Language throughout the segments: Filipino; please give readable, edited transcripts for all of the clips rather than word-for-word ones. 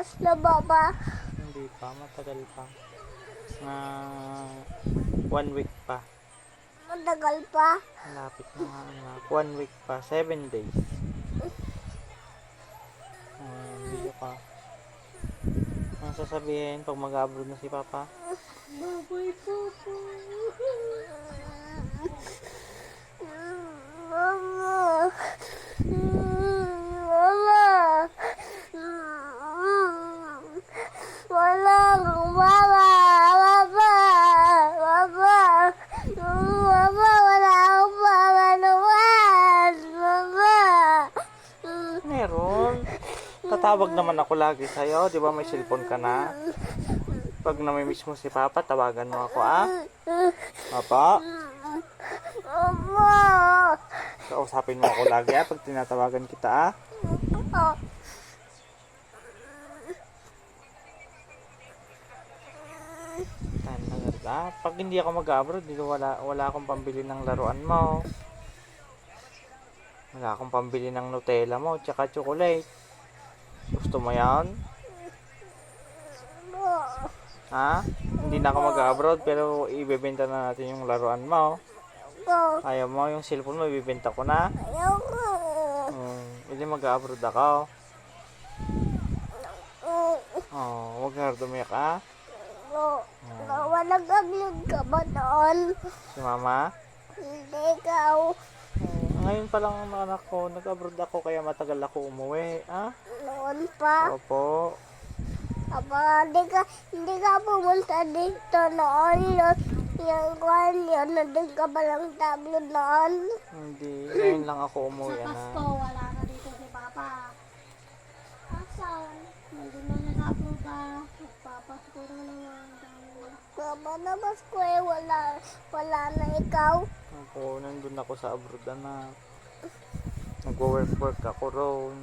Tapos na baba. Hindi pa, matagal pa. Nga 1 week pa. Matagal pa. Malapit na nga anak. 1 week pa, 7 days. Video ka. Ano sasabihin pag mag-abroad na si Papa? Babay po po. Mama. Mama. Wala akong mama. Mama. Mama. Mama, wala akong mama naman. Mama. Meron. Tatawag naman ako lagi sa'yo. Di ba may cellphone ka na? Pag namimiss mo si Papa, tawagan mo ako, ah? Papa? Mama. Kausapin mo ako lagi, ah? Pag tinatawagan kita, ah? Pag hindi ako mag-abroad, wala akong pambili ng laruan mo. Wala akong pambili ng Nutella mo, tsaka chocolate. Gusto mo yan? Ha? Hindi na ako mag-abroad, pero ibebenta na natin yung laruan mo. Ayaw mo, yung cellphone mo, ibebenta ko na. Hindi mag-abroad ako. Huwag ka dumiyak, ah. Nag-aglog ka ba doon? Si Mama? Hindi ikaw. Ngayon pa lang anak ko, nag-abroad ako kaya matagal ako umuwi, ah? Noon pa. Opo. Aba, hindi ka pumunta dito noon. Yung kwan yun, nandun ka ba lang tablet noon? Hindi, ngayon lang ako umuwi, Sa anak. Pasko, wala na dito si Papa. Asan? Nandun na sa Aruba. Magpapasko na naman. Mama na Pasko eh, wala na ikaw. Opo, nandun ako sa abroad, anak. Nagwo-work ako roon.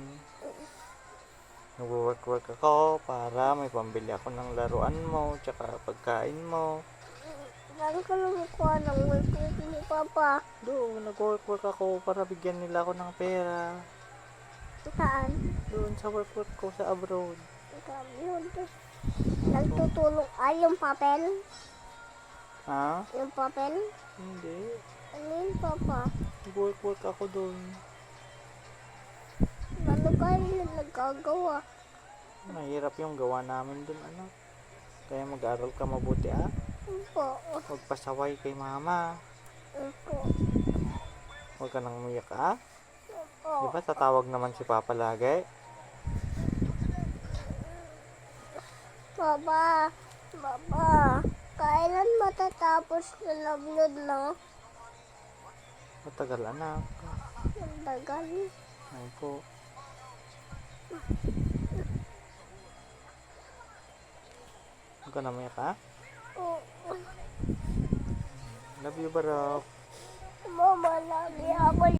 Nagwo-work ako para may pambili ako ng laruan mo, tsaka pagkain mo. Saan ka lumikuha ng work ni Papa? Doon, nag-work ako para bigyan nila ako ng pera. Saan? Doon sa work ko sa abroad. Nagtutulong yung papel? Ha? Yung papel? Hindi. Ano yun, Papa? Nag-work ako doon. Ano kayo nagkagawa? Mahirap yung gawa namin doon, anak. Kaya mag-aral ka mabuti, ah. Opo. Huwag pasaway kay Mama. Opo. Huwag ka nang umiyak, ah. Opo. Diba tatawag naman si Papa lagi? Papa, kailan matatapos na lablod na? Matagal, anak. Ang tagal. Ay po. Huwag ka nang umiyak, ah. Oo. Love you, Barok. Mama, lagi ako